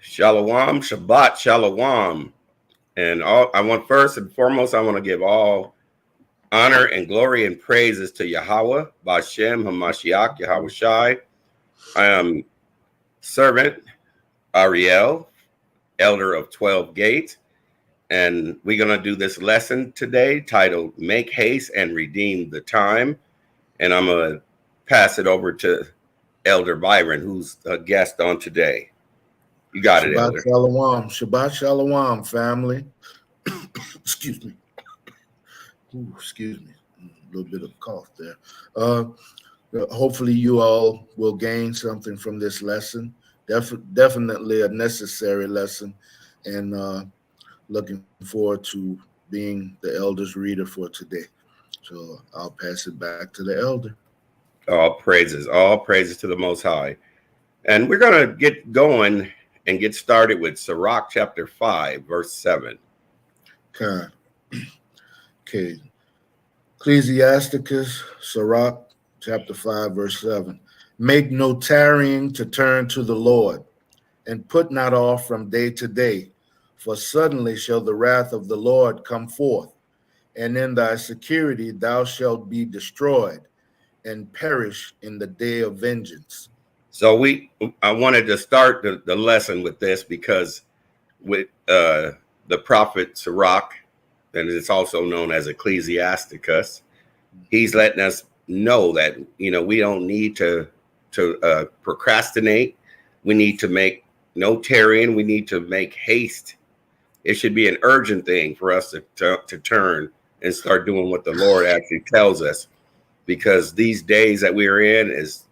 Shalom, Shabbat, Shalom. And I want first and foremost, I want to give all honor and glory and praises to Yahweh, Bashem, Hamashiach, Yahweh Shai. I am servant Ariel, elder of 12 Gates. And we're going to do this lesson today titled Make Haste and Redeem the Time. And I'm going to pass it over to Elder Byron, who's a guest on today. You got Shabbat it, Elder. Shalom. Shabbat Shalom, family. Excuse me. Ooh, excuse me. A little bit of cough there. Hopefully you all will gain something from this lesson. Definitely a necessary lesson. And looking forward to being the elder's reader for today. So I'll pass it back to the elder. All praises to the Most High. And we're going to get going and get started with Sirach chapter 5, verse 7. Okay. Ecclesiasticus, Sirach chapter 5, verse 7. Make no tarrying to turn to the Lord, and put not off from day to day, for suddenly shall the wrath of the Lord come forth, and in thy security thou shalt be destroyed and perish in the day of vengeance. So I wanted to start the lesson with this because with the prophet Sirach, and it's also known as Ecclesiasticus, he's letting us know that, we don't need to procrastinate. We need to make no tarrying. We need to make haste. It should be an urgent thing for us to turn and start doing what the Lord actually tells us, because these days that we're in is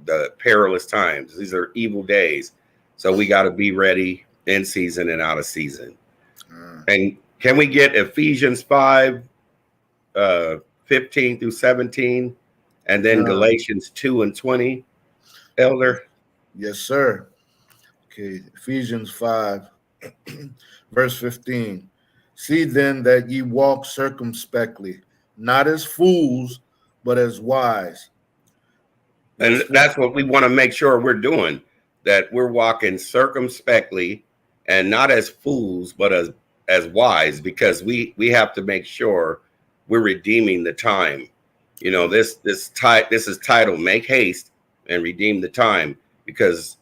the perilous times. These are evil days. So we got to be ready in season and out of season. And can we get Ephesians 5, 15 through 17, and then Galatians 2 and 20, Elder? Yes, sir. Okay, Ephesians 5, verse 15. See then that ye walk circumspectly, not as fools, but as wise. And that's what we want to make sure we're doing, that we're walking circumspectly and not as fools, but as wise, because we have to make sure we're redeeming the time. This is titled Make Haste and Redeem the Time, because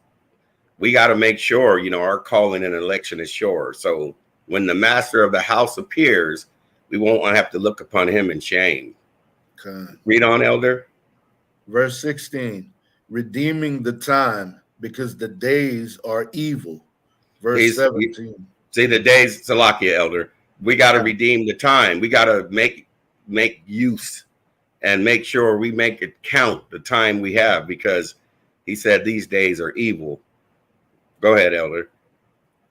we got to make sure, our calling and election is sure. So when the master of the house appears, we won't have to look upon him in shame. Okay. Read on, Elder. Verse 16, redeeming the time because the days are evil. Verse 17. See, the days, Salakia, Elder, we got to redeem the time. We got to make use and make sure we make it count, the time we have, because he said these days are evil. Go ahead, Elder.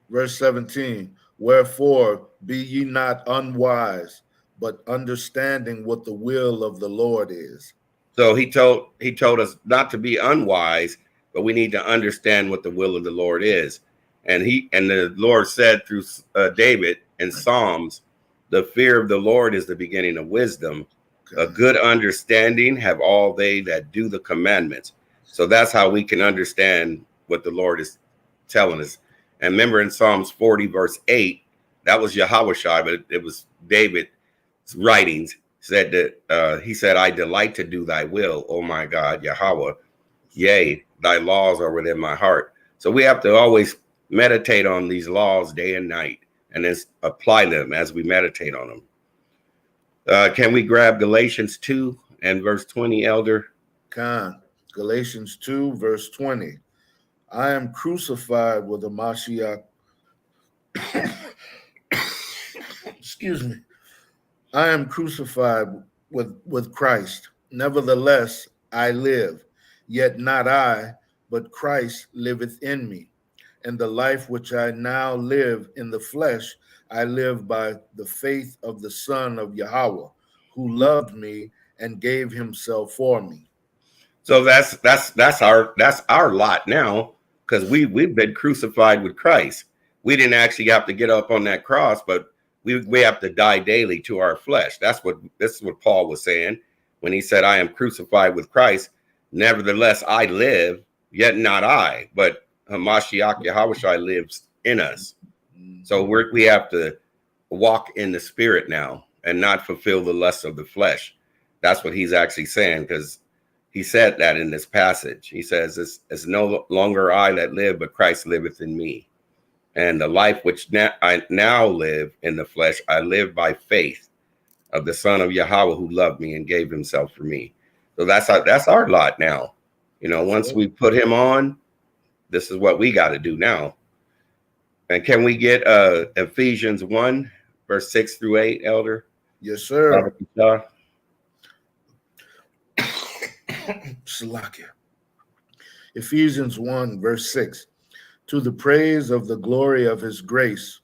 Verse 17, wherefore be ye not unwise, but understanding what the will of the Lord is. So he told us not to be unwise, but we need to understand what the will of the Lord is. And the Lord said through David in Psalms, the fear of the Lord is the beginning of wisdom. Okay. A good understanding have all they that do the commandments. So that's how we can understand what the Lord is telling us. And remember in Psalms 40, verse 8, that was Yahweh Shai, but it was David's writings. Said that he said, I delight to do thy will, oh my God, Yahweh. Yea, thy laws are within my heart. So we have to always meditate on these laws day and night, and then apply them as we meditate on them. Can we grab Galatians 2 and verse 20, Elder? Galatians 2, verse 20. I am crucified with the Mashiach. Excuse me. I am crucified with Christ. Nevertheless, I live, yet not I, but Christ liveth in me. And the life which I now live in the flesh, I live by the faith of the Son of Yahweh, who loved me and gave himself for me. So that's our lot now, because we've been crucified with Christ. We didn't actually have to get up on that cross, but we have to die daily to our flesh. This is what Paul was saying when he said, I am crucified with Christ. Nevertheless, I live, yet not I, but Hamashiach Yahushua lives in us. So we have to walk in the spirit now and not fulfill the lust of the flesh. That's what he's actually saying, because he said that in this passage. He says, it's no longer I that live, but Christ liveth in me. And the life which I now live in the flesh, I live by faith of the Son of Yahweh, who loved me and gave himself for me. So that's our lot now. You know, once we put him on, this is what we got to do now. And can we get Ephesians 1, verse 6 through 8, Elder? Yes, sir. Salakia. Ephesians 1, verse 6. To the praise of the glory of his grace,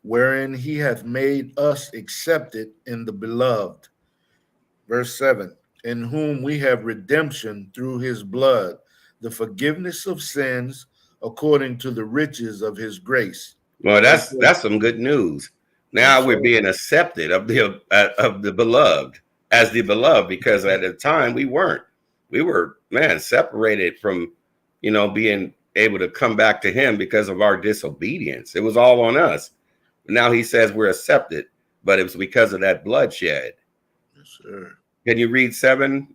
wherein he hath made us accepted in the beloved. Verse 7. In whom we have redemption through his blood, the forgiveness of sins according to the riches of his grace. Well, that's some good news. Now we're being accepted of the beloved, as the beloved, because at the time we weren't. We were, separated from, being able to come back to him because of our disobedience. It was all on us. Now he says we're accepted, but it was because of that bloodshed. Yes, sir. Can you read 7,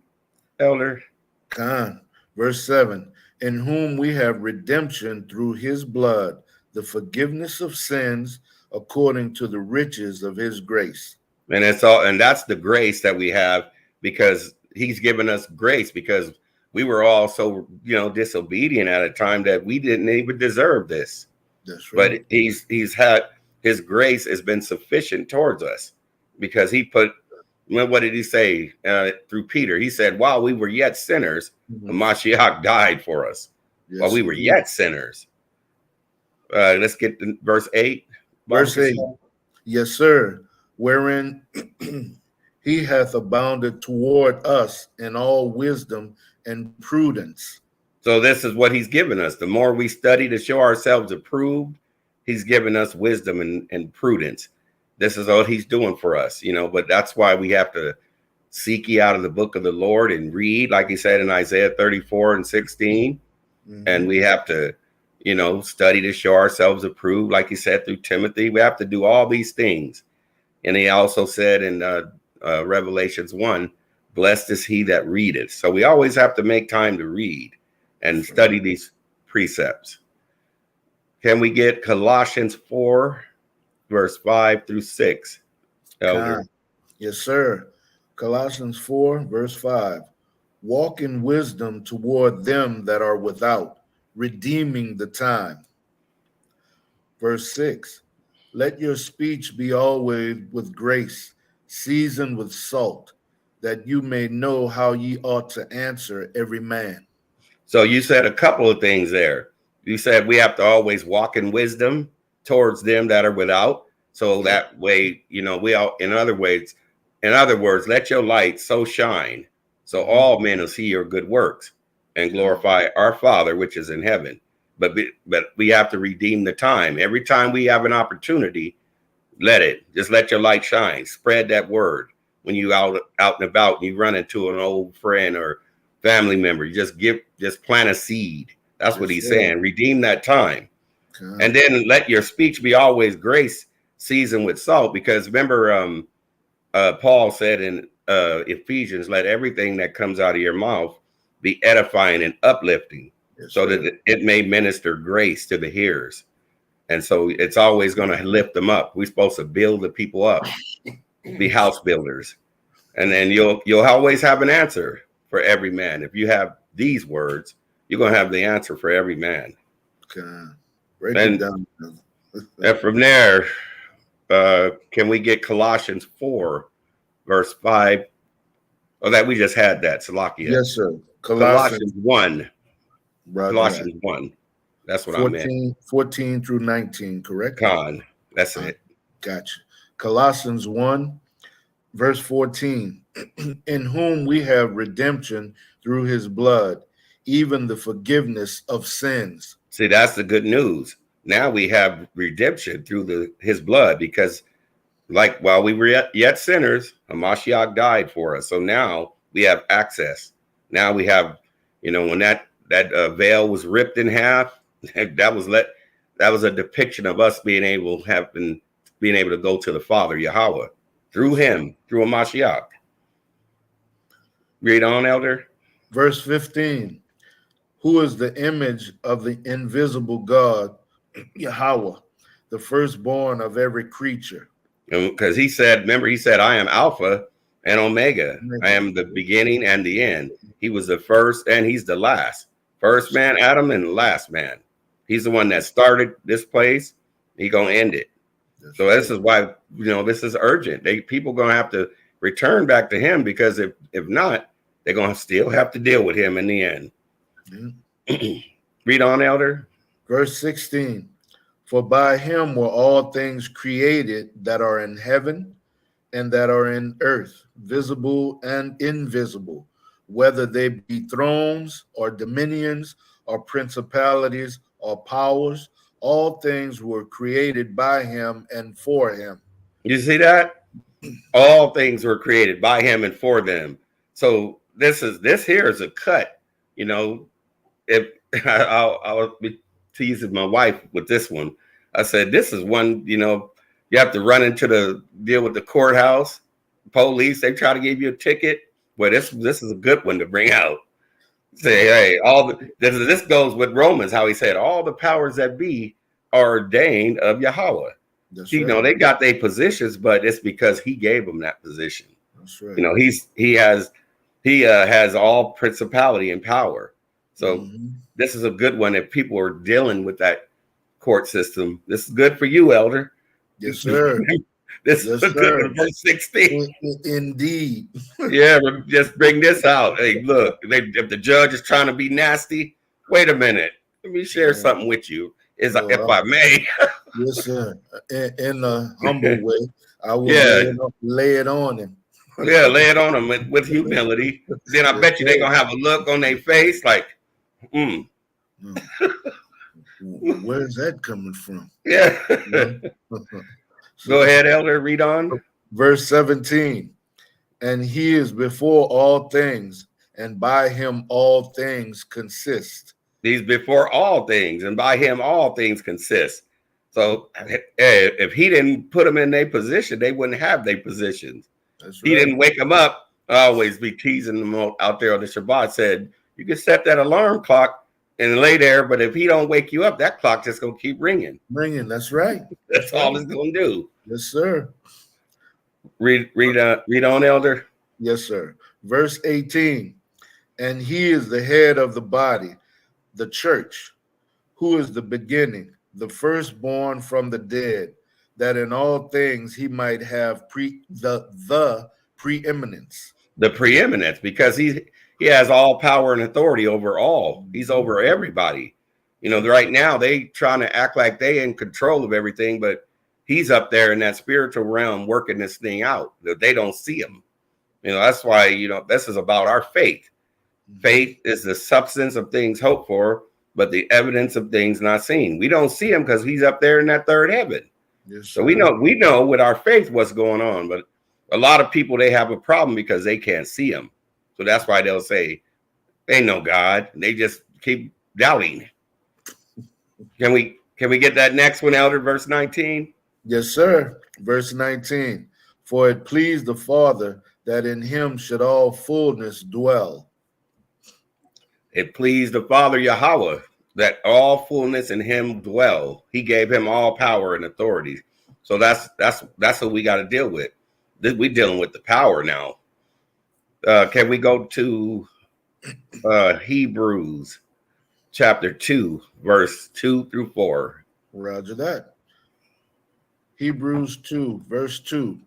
Elder? Khan, verse 7. In whom we have redemption through his blood, the forgiveness of sins according to the riches of his grace. And that's the grace that we have, because he's given us grace, because we were all so, disobedient at a time that we didn't even deserve this. That's right. But he's had, his grace has been sufficient towards us, because he put, what did he say through Peter? He said, while we were yet sinners, Mashiach died for us. Yes, while we were yet sinners. Let's get to verse 8. Verse 8. Yes, sir. Wherein he hath abounded toward us in all wisdom and prudence. So this is what he's given us. The more we study to show ourselves approved, he's given us wisdom and prudence. This is what he's doing for us, but that's why we have to seek ye out of the book of the Lord and read, like he said in Isaiah 34 and 16. And we have to, study to show ourselves approved, like he said through Timothy. We have to do all these things. And he also said in Revelations 1, blessed is he that readeth. So we always have to make time to read and study these precepts. Can we get Colossians 4, verse 5 through 6? Elder? Yes, sir. Colossians 4, verse 5. Walk in wisdom toward them that are without, redeeming the time. Verse 6. Let your speech be always with grace, seasoned with salt, that you may know how ye ought to answer every man. So you said a couple of things there. You said we have to always walk in wisdom towards them that are without. So that way, we all, in other words, let your light so shine, so all men will see your good works and glorify our Father, which is in heaven. But we have to redeem the time. Every time we have an opportunity, just let your light shine. Spread that word. When you out and about and you run into an old friend or family member, you just plant a seed. That's what he's saying. Redeem that time. And then let your speech be always grace, seasoned with salt. Because remember, Paul said in Ephesians, let everything that comes out of your mouth be edifying and uplifting, so that it may minister grace to the hearers. And so it's always going to lift them up. We're supposed to build the people up, be house builders. And then you'll always have an answer for every man. If you have these words, you're going to have the answer for every man. Break it down. And from there, can we get Colossians 4, verse 5? Oh, that we just had that, Salakia. Yes, sir. Colossians 1. Colossians 1. That's what 14, I meant. 14 through 19, correct? That's it. Gotcha. Colossians 1, verse 14. In whom we have redemption through his blood, even the forgiveness of sins. See, that's the good news. Now we have redemption through his blood, because like while we were yet sinners, Hamashiach died for us. So now we have access. Now we have, when that veil was ripped in half, that that was a depiction of us being able to go to the Father, Yahweh, through him, through a Mashiach. Read on, Elder. Verse 15. Who is the image of the invisible God, Yahweh, the firstborn of every creature? Because he said, I am Alpha and Omega. I am the beginning and the end. He was the first and he's the last. First man, Adam, and the last man. He's the one that started this place. He gonna end it. So this is why, this is urgent. People gonna have to return back to him, because if not, they're gonna still have to deal with him in the end. Yeah. Read on, Elder. Verse 16. For by him were all things created that are in heaven and that are in earth, visible and invisible, whether they be thrones or dominions or principalities or powers. All things were created by him and for him. You see that? All things were created by him and for them. So this here is a cut. If I'll be teasing my wife with this one. I said, this is one, you have to run into deal with the courthouse, police. They try to give you a ticket. Well, this is a good one to bring out. Say, hey, this goes with Romans, how he said all the powers that be are ordained of Yahweh. That's right. They got their positions, but it's because he gave them that position. That's right. He has all principality and power. So this is a good one. If people are dealing with that court system, this is good for you, Elder. Yes, sir. This is good for verse 16. Indeed. Yeah, just bring this out. Hey, look, if the judge is trying to be nasty, wait a minute. Let me share something with you. If I may. Yes, sir. In a humble way, I will lay it on him. Yeah, lay it on them with humility. Then I bet you they're going to have a look on their face like, Where's that coming from? Yeah. Go ahead, Elder. Read on. Verse 17. And he is before all things, and by him all things consist. He's before all things, and by him all things consist. So if he didn't put them in their position, they wouldn't have their positions. That's right. He didn't wake them up. I always be teasing them out there on the Shabbat. Said, you can set that alarm clock and lay there, but if he don't wake you up, that clock just gonna keep ringing. That's right. That's all it's gonna do. Yes, sir. Read on, Elder. Yes, sir. Verse 18. And he is the head of the body, the church, who is the beginning, the firstborn from the dead, that in all things he might have the preeminence. The preeminence, because he has all power and authority over all. He's over everybody. Right now they trying to act like they in control of everything, but he's up there in that spiritual realm working this thing out. They don't see him. That's why, this is about our faith. Faith is the substance of things hoped for, but the evidence of things not seen. We don't see him because he's up there in that third heaven. Yes, so we know with our faith what's going on, but a lot of people, they have a problem because they can't see him. So that's why they'll say, ain't no God. They just keep doubting. Can we get that next one, Elder, verse 19? Yes, sir. Verse 19. For it pleased the Father that in him should all fullness dwell. It pleased the Father, Yahweh, that all fullness in him dwell. He gave him all power and authority. So that's what we got to deal with. We're dealing with the power now. Can we go to Hebrews chapter 2, verse 2 through 4? Roger that. Hebrews 2, verse 2.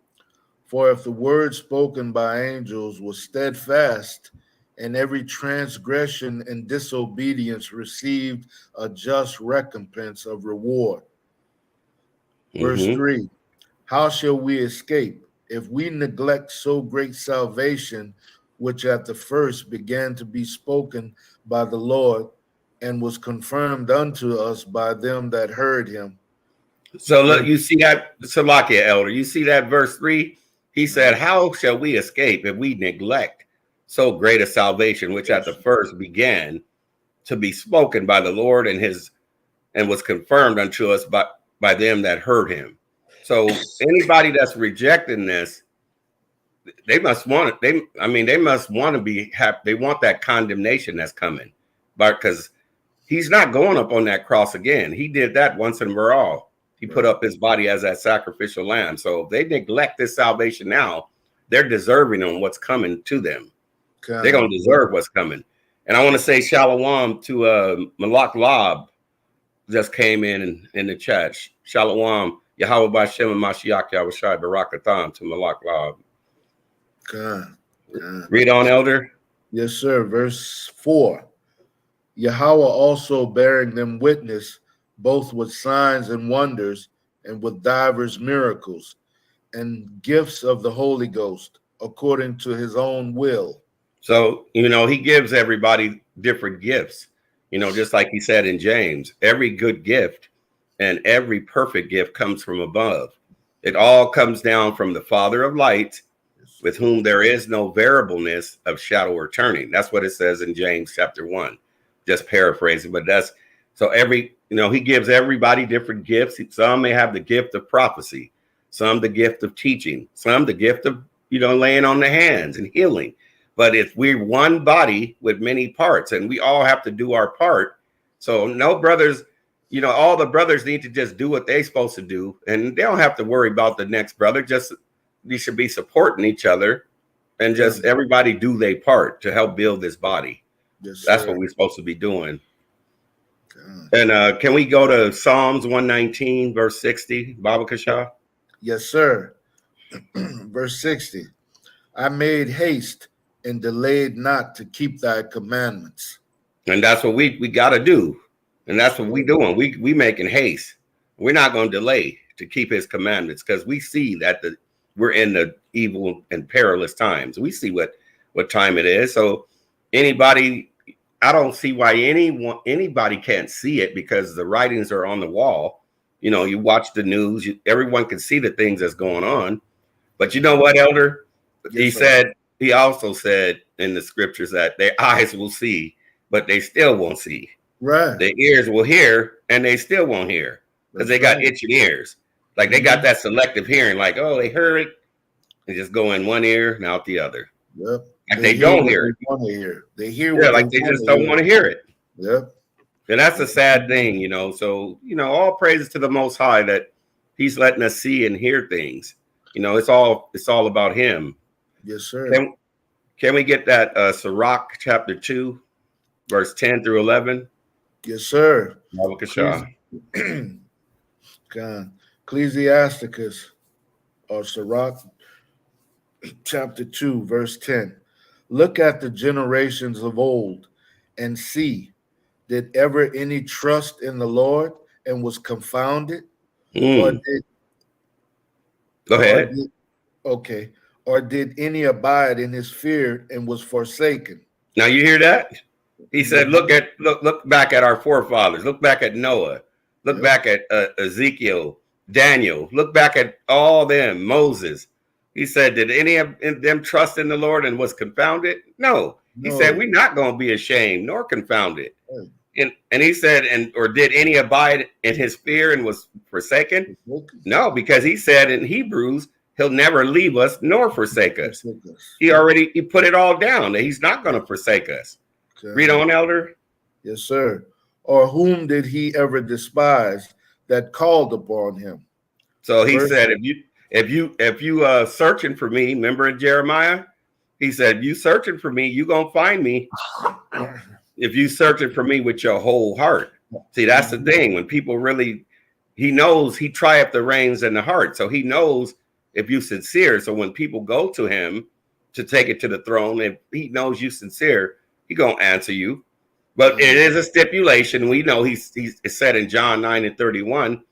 For if the word spoken by angels was steadfast, and every transgression and disobedience received a just recompense of reward. Verse 3. How shall we escape if we neglect so great salvation, which at the first began to be spoken by the Lord and was confirmed unto us by them that heard him? So look, you see that, Salakia, Elder, you see that verse 3? He said, how shall we escape if we neglect so great a salvation, which at the first began to be spoken by the Lord and his and was confirmed unto us by them that heard him. So anybody that's rejecting this, they must want it. They must want to be happy. They want that condemnation that's coming, but because he's not going up on that cross again. He did that once and for all. He put up his body as that sacrificial lamb. So if they neglect this salvation now, they're deserving on what's coming to them. They're going to deserve what's coming. And I want to say shalom to Malak Lab just came in the chat. Shalom, Yahweh Bashem and Mashiach Yahushai Barakatham to Malak Lab. God. Read on, Elder. Yes, sir. Verse 4. Yahweh also bearing them witness, both with signs and wonders, and with divers miracles, and gifts of the Holy Ghost, according to his own will. So, he gives everybody different gifts, just like he said in James. Every good gift and every perfect gift comes from above. It all comes down from the Father of lights, with whom there is no variableness of shadow or turning. That's what it says in James chapter 1. Just paraphrasing, but that's so he gives everybody different gifts. Some may have the gift of prophecy, some the gift of teaching, some the gift of, laying on the hands and healing. But if we're one body with many parts and we all have to do our part. So no brothers, all the brothers need to just do what they're supposed to do. And they don't have to worry about the next brother. Just, we should be supporting each other and just everybody do their part to help build this body. Yes, that's what we're supposed to be doing. And can we go to Psalms 119, verse 60, Baba Kasha? Yes, sir. Verse 60. I made haste and delayed not to keep thy commandments. And that's what we got to do. And that's what we doing. We making haste. We're not going to delay to keep his commandments because we see that we're in the evil and perilous times. We see what time it is. So anybody, I don't see why anybody can't see it because the writings are on the wall. You watch the news, everyone can see the things that's going on. But you know what, Elder? Yes, he also said in the scriptures that their eyes will see, but they still won't see. Right. Their ears will hear, and they still won't hear because they got itching ears. Like they got that selective hearing, like, oh, they heard it. They just go in one ear and out the other. Yep. Like they don't hear it. They hear like they just don't want to hear it. Yep. And that's a sad thing, So, all praises to the Most High that he's letting us see and hear things. It's all about him. Yes, sir. Can we get that Sirach chapter 2, verse 10 through 11? Yes, sir. God. Ecclesiasticus or Sirach chapter 2, verse 10. Look at the generations of old and see, did ever any trust in the Lord and was confounded? Or Go ahead. Or did any abide in his fear and was forsaken? Now you hear that? He said, look back at our forefathers. Look back at Noah. Look back at Ezekiel, Daniel. Look back at all them, Moses. He said, did any of them trust in the Lord and was confounded? No. He said, we're not going to be ashamed nor confounded. And he said, or did any abide in his fear and was forsaken? No, because he said in Hebrews, he'll never leave us nor forsake us. He put it all down that he's not going to forsake us. Okay. Read on, Elder. Yes, sir. Or whom did he ever despise that called upon him? So he said, if you searching for me, remember in Jeremiah, he said, you searching for me, you gonna find me. If you searching for me with your whole heart. See, that's the thing. When people really, he knows he trieth the reins in the heart. So he knows if you sincere. So when people go to him to take it to the throne, if he knows you sincere, he gonna answer you. But it is a stipulation. We know he's said in John 9:31.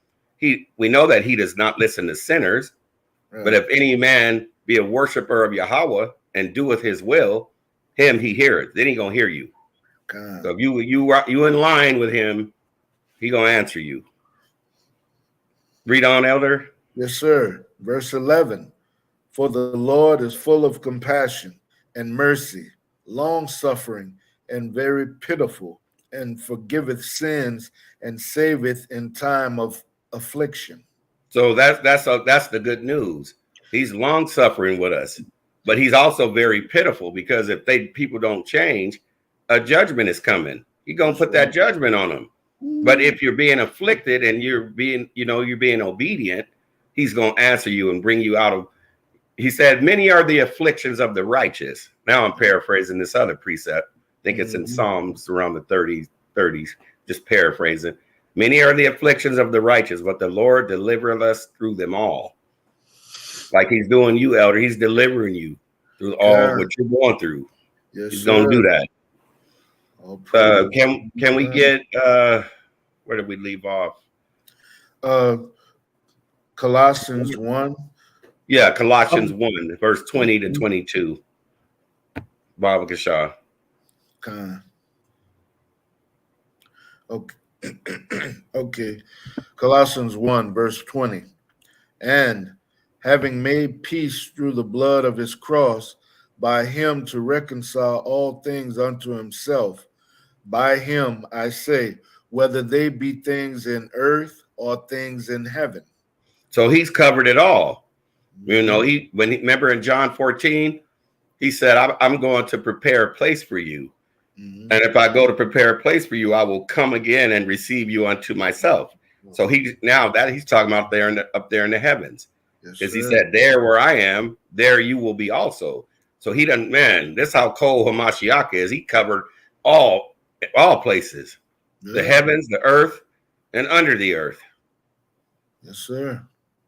We know that he does not listen to sinners. Right. But if any man be a worshiper of Yahweh and doeth his will, him he heareth. Then he gonna hear you. God. So if you in line with him, he gonna answer you. Read on, Elder. Yes, sir. Verse 11. For the Lord is full of compassion and mercy, long suffering, and very pitiful. and forgiveth sins and saveth in time of affliction. So that's the good news. He's long suffering with us, but he's also very pitiful, because if people don't change, a judgment is coming. He's gonna put that judgment on them. But if you're being afflicted and you're being obedient, he's gonna answer you and bring you out of. He said, "Many are the afflictions of the righteous." Now I'm paraphrasing this other precept. I think it's in Psalms around the 30s, just paraphrasing. Many are the afflictions of the righteous, but the Lord delivereth us through them all. Like he's doing you, Elder. He's delivering you through all what you're going through. Yes, he's going to do that. Can we get, where did we leave off? Colossians 1. Yeah, Colossians 1, verse 20 to 22. Baba Kasha. Okay. Okay. Colossians 1, verse 20. And having made peace through the blood of his cross, by him to reconcile all things unto himself. By him, I say, whether they be things in earth or things in heaven. So he's covered it all. You know, remember in John 14, he said, I'm going to prepare a place for you. And if I go to prepare a place for you, I will come again and receive you unto myself. So he's talking about up there in the heavens. Because he said, there where I am, there you will be also. So he doesn't, man, this is how cold Hamashiach is. He covered all places, the heavens, the earth, and under the earth. Yes, sir.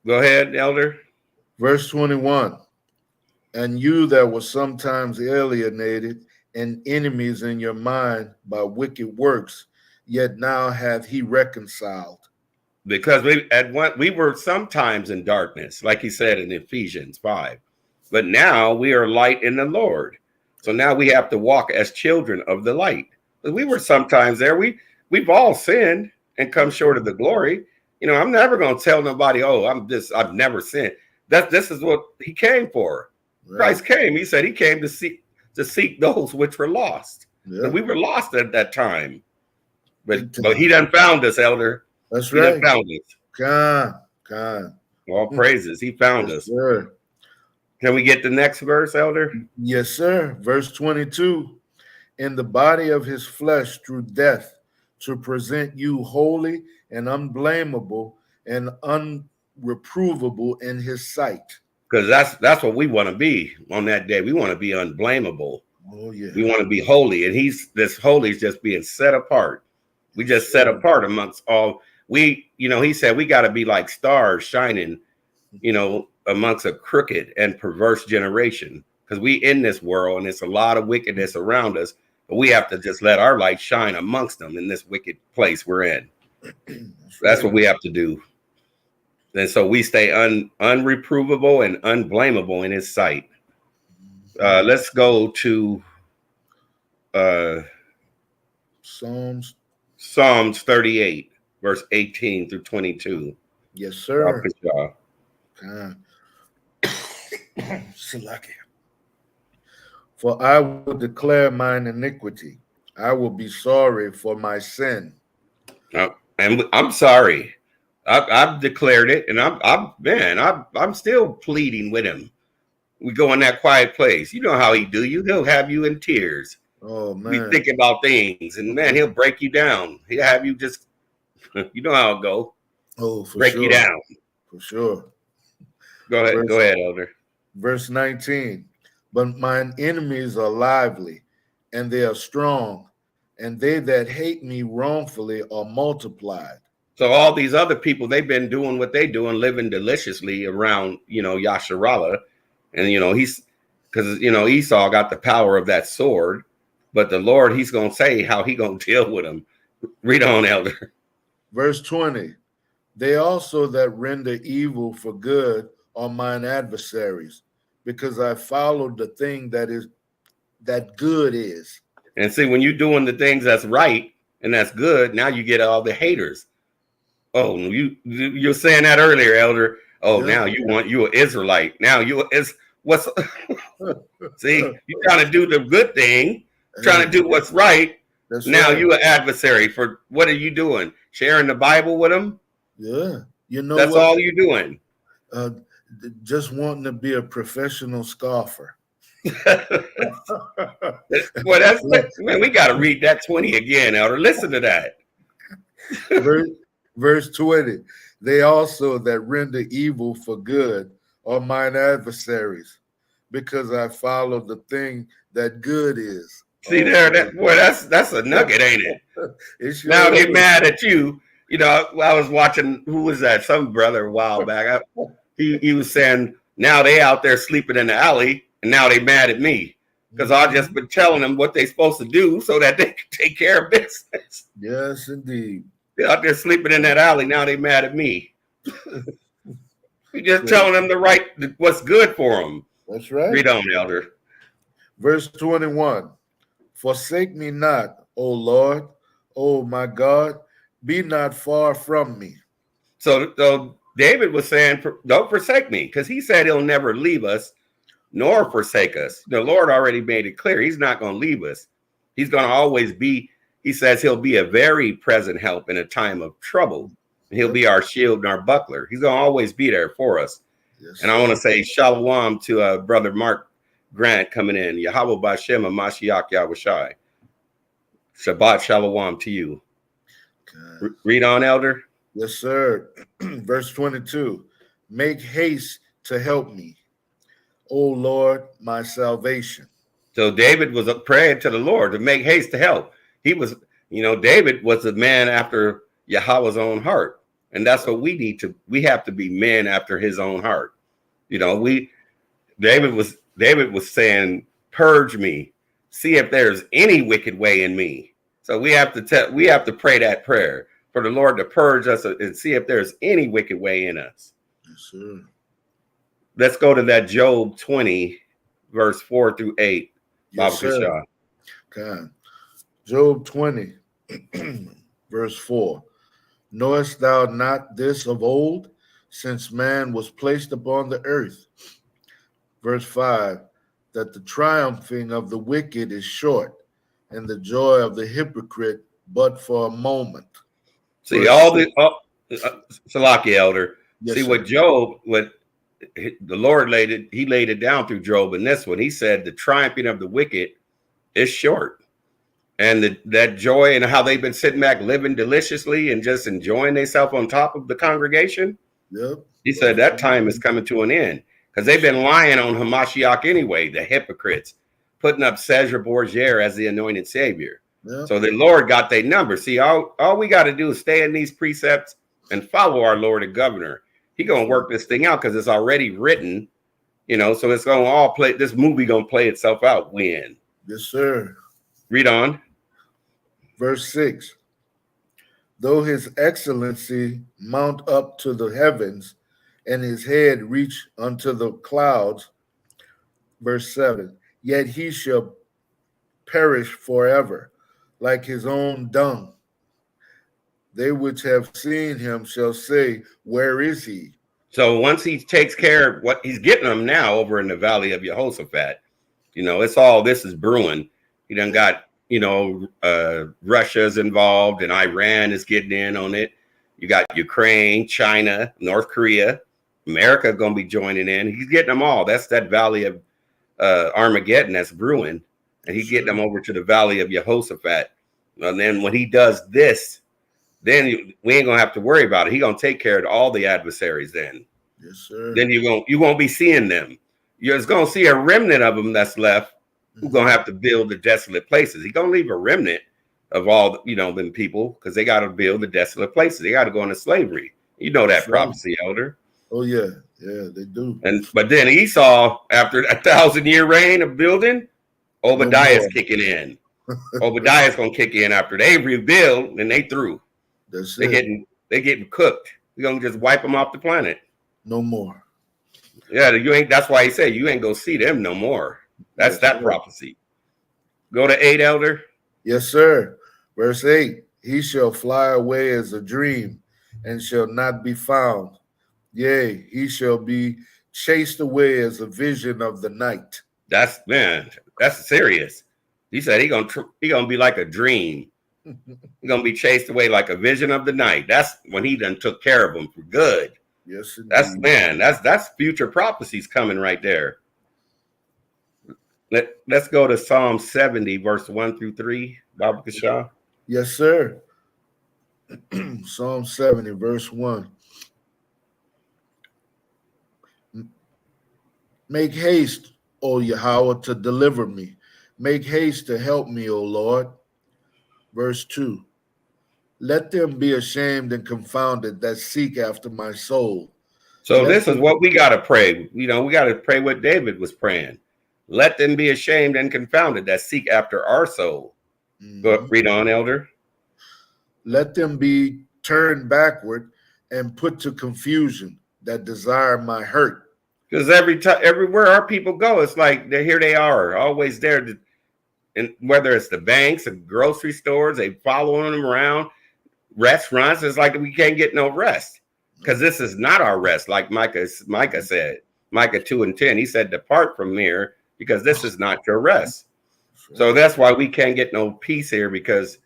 Go ahead, Elder. Verse 21. And you that were sometimes alienated and enemies in your mind by wicked works, yet now hath he reconciled. Because we were sometimes in darkness, like he said in Ephesians 5. But now we are light in the Lord. So now we have to walk as children of the light. We were sometimes there. We've all sinned and come short of the glory. You know, I'm never going to tell nobody, oh, I've never sinned. This is what he came for. Right. Christ came. He said he came to seek those which were lost. Yeah. And we were lost at that time. But he done found us, Elder. That's right. He done found us. God. All praises. He found us. Sir. Can we get the next verse, Elder? Yes, sir. Verse 22. In the body of his flesh through death, to present you holy and unblameable and unreprovable in his sight. Because that's what we want to be on that day. We want to be unblameable. Oh, yeah. We want to be holy. And this holy is just being set apart. We just set apart amongst all. He said we got to be like stars shining, amongst a crooked and perverse generation. Because we in this world and it's a lot of wickedness around us. But we have to just let our light shine amongst them in this wicked place we're in. That's what we have to do. And so we stay unreprovable and unblameable in his sight. Let's go to Psalms 38, verse 18 through 22. Yes, sir. For I will declare mine iniquity. I will be sorry for my sin. And I'm sorry. I've declared it, and I'm still pleading with him. We go in that quiet place. You know how he do you. He'll have you in tears. Oh, man. You think about things, and man, he'll break you down. He'll have you just, you know how it'll go. Oh, for break sure. You down. For sure. Go ahead, Elder. Verse 19. But mine enemies are lively, and they are strong, and they that hate me wrongfully are multiplied. So all these other people, they've been doing what they do and living deliciously around, Yasharallah. And, because Esau got the power of that sword, but the Lord, he's going to say how he going to deal with them. Read on, Elder. Verse 20. They also that render evil for good are mine adversaries, because I followed the thing that good is. And see, when you're doing the things that's right and that's good, now you get all the haters. Oh, you're saying that earlier, Elder. Oh, yeah. Now you an Israelite. Now what's see, you're trying to do the good thing, trying to do what's right, That's Now right. you an adversary for what are you doing? Sharing the Bible with them? Yeah. You know That's what? all you doing. Uh, just wanting to be a professional scoffer. Well, that's man. We got to read that 20 again, Elder. Listen to that. verse, verse 20. They also that render evil for good are mine adversaries, because I follow the thing that good is. See there, that boy. That's a nugget, ain't it? It Now sure they is. mad at you. You know, I was watching. Who was that? Some brother a while back. He was saying now they out there sleeping in the alley, and now they mad at me because I just been telling them what they supposed to do so that they can take care of business. Yes, indeed. They're out there sleeping in that alley. Now they mad at me. We just So, telling them the right what's good for them. that's right. Read on, Elder. Verse 21. Forsake me not, O Lord, O my God, be not far from me. So David was saying, don't forsake me, because he said he'll never leave us nor forsake us. The Lord already made it clear he's not going to leave us. He's going to always be, he says he'll be a very present help in a time of trouble. He'll be our shield and our buckler. He's going to always be there for us. Yes, and I want to say shalom to Brother Mark Grant coming in. Yahweh Bashem Mashiach Yahushai. Shabbat shalom to you. Okay. Read on, Elder. Yes, sir. Verse 22. Make haste to help me, O Lord, my salvation. So David was praying to the Lord to make haste to help. He was, David was a man after Yahweh's own heart. And that's what we need to, we have to be men after his own heart. David was saying, purge me, see if there's any wicked way in me. So we have to pray that prayer for the Lord to purge us and see if there's any wicked way in us. Yes, sir. Let's go to that Job 20, verse 4 through 8. Yes, sir. Okay. Job 20, verse 4. Knowest thou not this of old, since man was placed upon the earth? Verse 5, that the triumphing of the wicked is short, and the joy of the hypocrite but for a moment. See, Salaki, Elder. Yes, see, sir. What the Lord laid it down through Job in this one. He said the triumphing of the wicked is short. And that joy and how they've been sitting back living deliciously and just enjoying themselves on top of the congregation. Yep. He said that time is coming to an end because they've been lying on Hamashiach anyway, the hypocrites, putting up Cesar Borgia as the anointed savior. Yep. So the Lord got their number. See, all we got to do is stay in these precepts and follow our Lord and Governor. He's going to work this thing out because it's already written, so it's going to all play. This movie going to play itself out. When? Yes, sir. Read on. Verse 6. Though his excellency mount up to the heavens and his head reach unto the clouds. Verse 7. Yet he shall perish forever, like his own dung. They which have seen him shall say, where is he? So once he takes care of what he's getting them now over in the valley of Jehoshaphat, it's all this is brewing. He done got, Russia's involved and Iran is getting in on it. You got Ukraine, China, North Korea, America going to be joining in. He's getting them all. That's that valley of Armageddon that's brewing. And he's getting them over to the valley of Jehoshaphat. And then when he does this, then we ain't going to have to worry about it. He's going to take care of all the adversaries then. Yes, sir. Then you won't be seeing them. You're just going to see a remnant of them that's left. Who's going to have to build the desolate places. He's going to leave a remnant of all, them people because they got to build the desolate places. They got to go into slavery. You know that prophecy, Elder. Oh, yeah. Yeah, they do. But then Esau, after a 1,000-year reign of building, Obadiah's kicking in. Obadiah's going to kick in after they rebuild and they through. That's They're getting cooked. We're going to just wipe them off the planet. No more. Yeah, that's why he said you ain't going to see them no more. That's that prophecy. Go to 8, Elder. Yes, sir. Verse 8, he shall fly away as a dream and shall not be found. Yea, he shall be chased away as a vision of the night. That's serious. He said he gonna be like a dream. He's gonna be chased away like a vision of the night. That's when he done took care of him for good. Yes, indeed. That's future prophecies coming right there. Let's go to Psalm 70, verse 1 through 3, Baba Kashaw. Yes, sir. Psalm 70, verse 1. Make haste, O Yahweh, to deliver me. Make haste to help me, O Lord. Verse 2. Let them be ashamed and confounded that seek after my soul. So this is what we got to pray. We got to pray what David was praying. Let them be ashamed and confounded that seek after our soul. Go read on, Elder. Let them be turned backward and put to confusion that desire my hurt. Because everywhere our people go, it's like here they are, always there. And whether it's the banks and grocery stores, they following them around. Restaurants, it's like we can't get no rest. Because this is not our rest, like Micah said. Micah 2:10. He said, depart from here, because this is not your rest. So that's why we can't get no peace here, because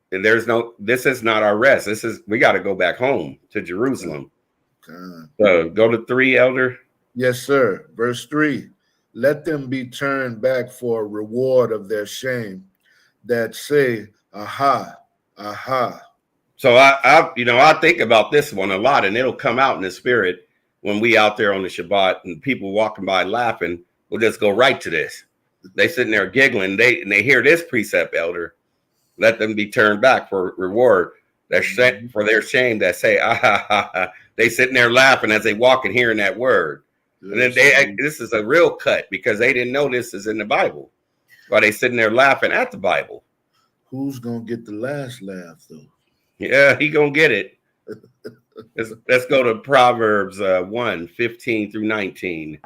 this is not our rest. We got to go back home to Jerusalem. So go to 3, Elder. Yes, sir. Verse 3. Let them be turned back for a reward of their shame that say, aha, aha. So I think about this one a lot, and it'll come out in the spirit when we out there on the Shabbat and people walking by laughing. We'll just go right to this. They sitting there giggling. They hear this precept, Elder. Let them be turned back for reward for their shame that say, ah, ha, ha, ha. They sitting there laughing as they walk and hearing that word. And then this is a real cut because they didn't know this is in the Bible. While they sitting there laughing at the Bible. Who's going to get the last laugh, though? Yeah, he going to get it. Let's go to Proverbs 1, 15 through 19.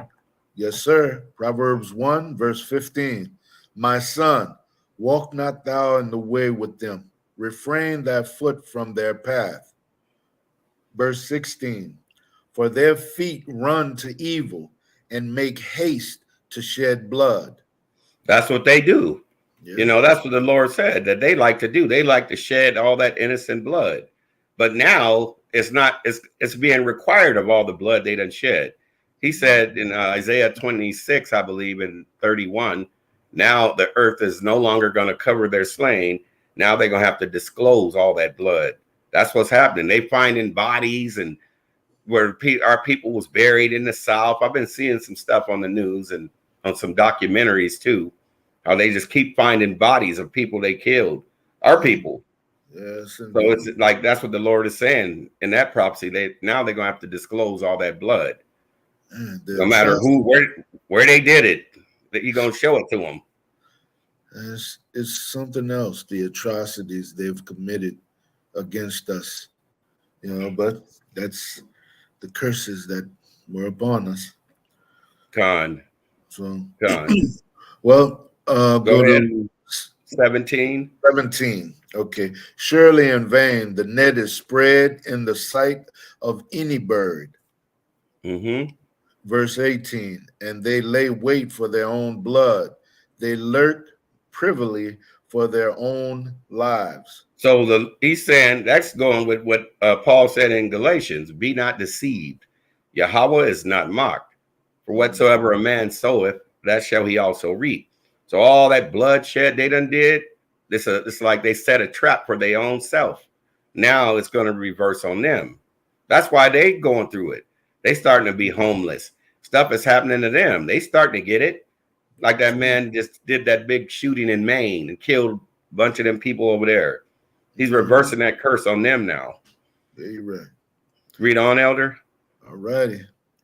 Yes, sir. Proverbs 1, verse 15. My son, walk not thou in the way with them. Refrain thy foot from their path. Verse 16. For their feet run to evil and make haste to shed blood. That's what they do. Yeah. That's what the Lord said that they like to do. They like to shed all that innocent blood. But now it's being required of all the blood they done shed. He said in Isaiah 26, I believe in 31, now the earth is no longer going to cover their slain. Now they're going to have to disclose all that blood. That's what's happening. They finding bodies and where our people was buried in the South. I've been seeing some stuff on the news and on some documentaries too, how they just keep finding bodies of people they killed, our people. Yes. So it's like, that's what the Lord is saying in that prophecy. They're going to have to disclose all that blood. No matter where they did it, that you're going to show it to them. It's something else, the atrocities they've committed against us, but that's the curses that were upon us. Con. Well, go to 17. 17. Okay. Surely in vain the net is spread in the sight of any bird. Mm-hmm. Verse 18. And they lay wait for their own blood. They lurk privily for their own lives. So he's saying that's going with what Paul said in Galatians. Be not deceived. Yahweh is not mocked. For whatsoever a man soweth, that shall he also reap. So all that bloodshed they done did, it's like they set a trap for their own self. Now it's going to reverse on them. That's why they going through it. They starting to be homeless. Stuff is happening to them. They starting to get it. Like that man just did that big shooting in Maine and killed a bunch of them people over there. He's reversing that curse on them now. Yeah, you're right. Read on, Elder. All righty.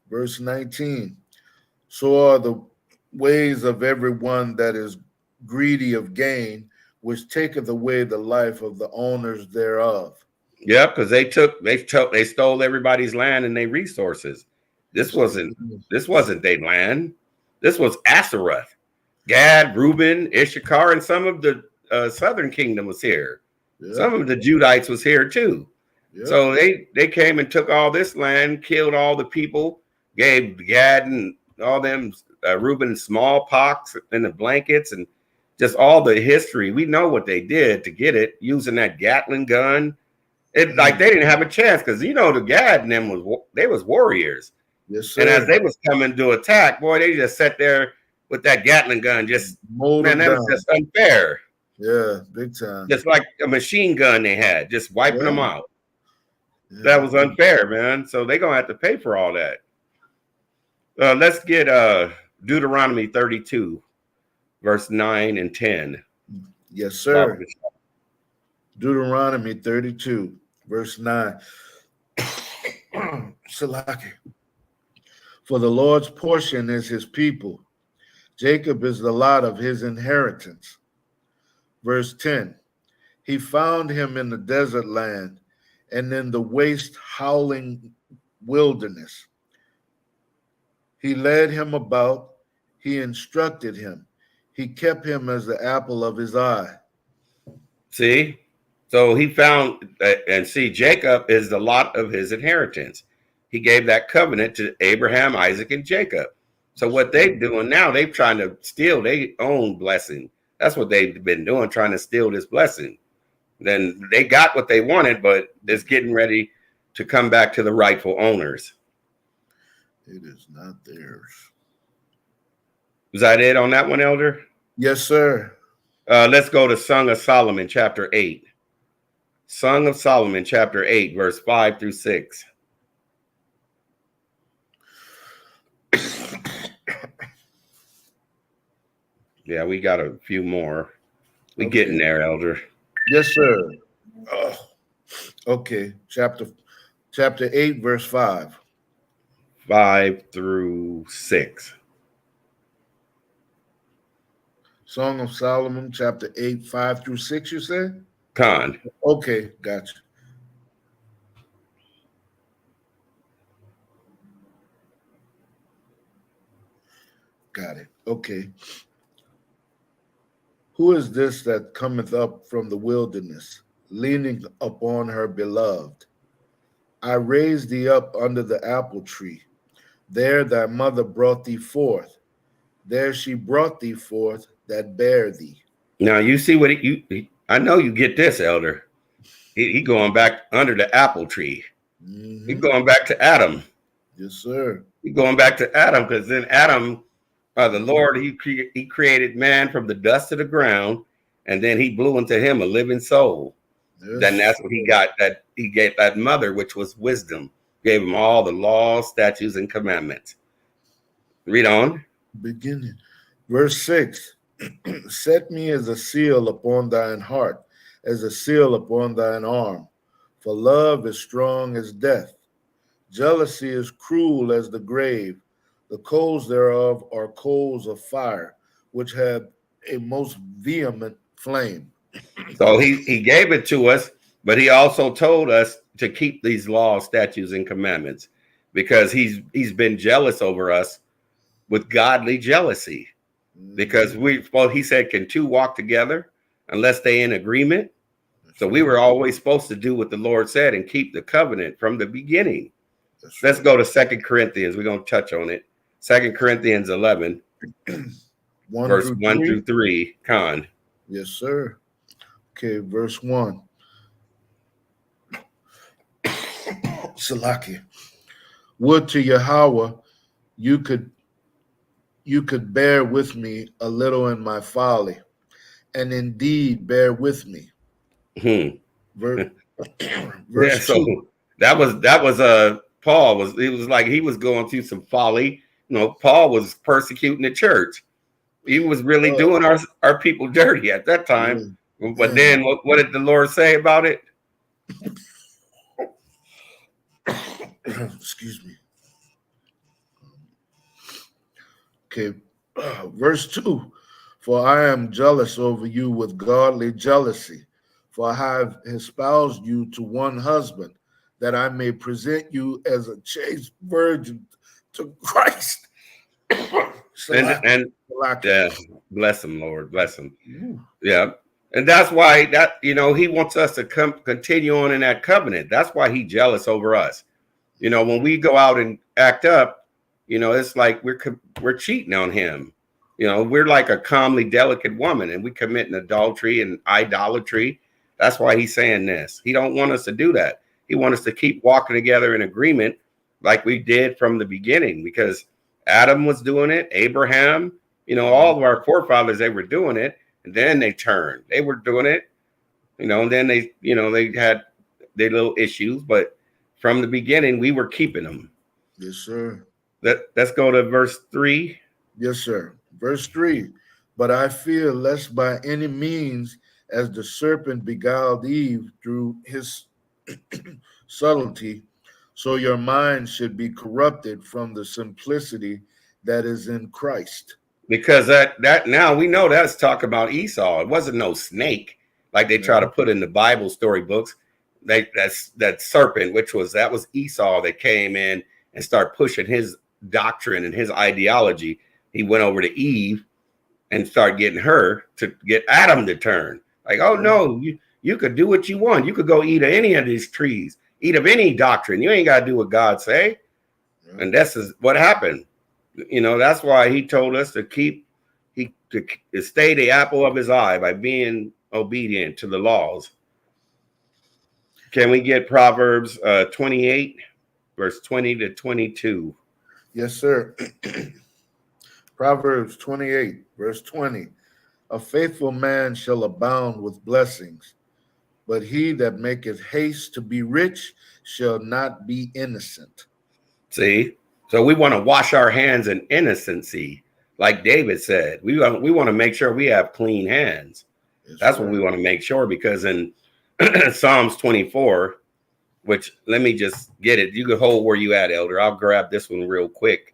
Verse 19. So are the ways of everyone that is greedy of gain, which taketh away the life of the owners thereof. Yeah, because they stole everybody's land and their resources. This wasn't their land. This was Asheroth. Gad, Reuben, Issachar, and some of the southern kingdom was here. Yeah. Some of the Judites was here too. Yeah. So they came and took all this land, killed all the people, gave Gad and all them Reuben smallpox and the blankets, and just all the history. We know what they did to get it using that Gatling gun. It like they didn't have a chance because the Gad and them was warriors. Yes, sir. And as they was coming to attack, boy, they just sat there with that Gatling gun. Just man, that was just unfair. Yeah, big time. Just like a machine gun they had, just wiping them out. Yeah. That was unfair, man. So they're gonna have to pay for all that. Let's get Deuteronomy 32, verse 9 and 10. Yes, sir. Deuteronomy 32, verse 9. Salaki. For the Lord's portion is his people. Jacob is the lot of his inheritance. Verse 10. He found him in the desert land and in the waste howling wilderness. He led him about. He instructed him. He kept him as the apple of his eye. See? So he found, and see, Jacob is the lot of his inheritance. He gave that covenant to Abraham, Isaac, and Jacob. So what they're doing now, they're trying to steal their own blessing. That's what they've been doing, trying to steal this blessing. Then they got what they wanted, but it's getting ready to come back to the rightful owners. It is not theirs. Was that it on that one, Elder? Yes, sir. Let's go to Song of Solomon, chapter 8. Song of Solomon, chapter 8, verse 5 through 6. Yeah, we got a few more. We getting there, Elder. Yes, sir. Okay, chapter 8, verse 5. 5 through 6. Song of Solomon, chapter 8, 5 through 6, you said? Con. Okay, gotcha. Got it. Okay. Who is this that cometh up from the wilderness, leaning upon her beloved? I raised thee up under the apple tree. There thy mother brought thee forth. There she brought thee forth that bare thee. Now you see what I know you get this, Elder. He going back under the apple tree. Mm-hmm. He going back to Adam. Yes, sir. He going back to Adam because then Adam, the Lord, he created man from the dust of the ground, and then he blew into him a living soul. Yes. Then that's what he got. That he gave that mother, which was wisdom, gave him all the laws, statutes, and commandments. Read on. Beginning, verse 6. Set me as a seal upon thine heart, as a seal upon thine arm. For love is strong as death. Jealousy is cruel as the grave. The coals thereof are coals of fire, which have a most vehement flame. So he gave it to us, but he also told us to keep these laws, statutes, and commandments because he's been jealous over us with godly jealousy. Because he said, can two walk together unless they in agreement? So we were always supposed to do what the Lord said and keep the covenant from the beginning. Let's go to 2 Corinthians. We're going to touch on it. 2 Corinthians 11, verse 1 through 3. Con. Yes, sir. Okay, verse 1. Salaki. Would to Yahweh you could bear with me a little in my folly, and indeed bear with me. Verse yeah, so 2. that was Paul was like he was going through some folly. Paul was persecuting the church. He was really doing our people dirty at that time. But then what did the Lord say about it? Excuse me. Okay, verse 2. For I am jealous over you with godly jealousy, for I have espoused you to one husband, that I may present you as a chaste virgin to Christ. and yeah, bless him, Lord, bless him. Yeah, and that's why he wants us to continue on in that covenant. That's why he's jealous over us. When we go out and act up, it's like we're cheating on him. You know, we're like a comely, delicate woman, and we commit an adultery and idolatry. That's why he's saying this. He don't want us to do that. He wants us to keep walking together in agreement like we did from the beginning, because Adam was doing it, Abraham, you know, all of our forefathers, they were doing it, and then they turned. They were doing it, you know, and then they, you know, they had their little issues, but from the beginning, we were keeping them. Yes, sir. Let's go to verse 3. Yes, sir. Verse 3. But I fear lest by any means, as the serpent beguiled Eve through his subtlety, so your mind should be corrupted from the simplicity that is in Christ. Because that now we know that's talk about Esau. It wasn't no snake like they try to put in the Bible storybooks. That serpent, that was Esau that came in and started pushing his doctrine and his ideology. He went over to Eve and started getting her to get Adam to turn. Like, oh no, you could do what you want. You could go eat of any of these trees, eat of any doctrine. You ain't got to do what God say. And this is what happened. You know, that's why he told us to stay the apple of his eye by being obedient to the laws. Can we get Proverbs 28, verse 20 to 22? Yes, sir. Proverbs 28, verse 20. A faithful man shall abound with blessings, but he that maketh haste to be rich shall not be innocent. See? So we want to wash our hands in innocency, like David said. We want to make sure we have clean hands. That's what we want to make sure, because in Psalms 24, which let me just get it. You can hold where you at, Elder. I'll grab this one real quick,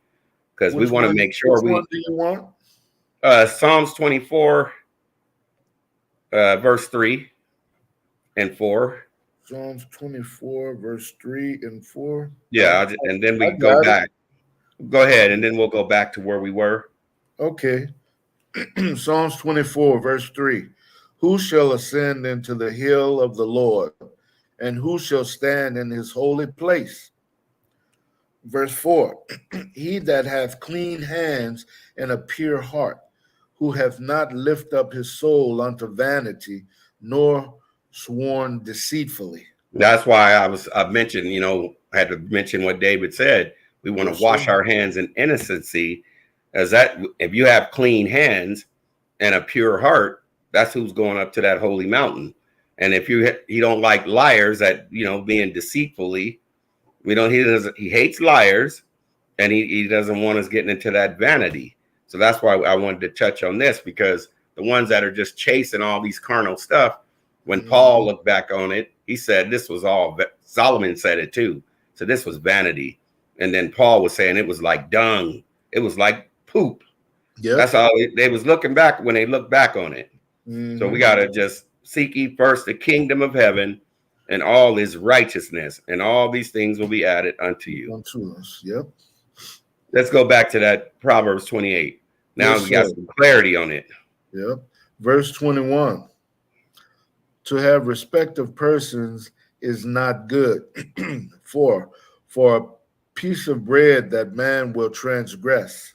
because we want to make sure which one do you want? Psalms 24, verse 3 and 4. Psalms 24, verse 3 and 4. Yeah, and then we go back. Go ahead, and then we'll go back to where we were. Okay. Psalms 24, verse 3. Who shall ascend into the hill of the Lord, and who shall stand in his holy place? Verse 4. He that hath clean hands and a pure heart, who hath not lifted up his soul unto vanity, nor sworn deceitfully. That's why I mentioned, you know, I had to mention what David said. We want to wash our hands in innocency, as that if you have clean hands and a pure heart, that's who's going up to that holy mountain. And if you don't like liars, that, you know, being deceitfully, he hates liars, and he doesn't want us getting into that vanity. So that's why I wanted to touch on this, because the ones that are just chasing all these carnal stuff, when Paul looked back on it, he said this was all, Solomon said it too. So this was vanity. And then Paul was saying it was like dung. It was like poop. Yep. That's how they was looking back when they looked back on it. So we got to just seek ye first the kingdom of heaven and all his righteousness, and all these things will be added unto you. Unto us. Yep. Let's go back to that Proverbs 28. Now we got some clarity on it. Yep. Verse 21. To have respect of persons is not good, for a piece of bread that man will transgress.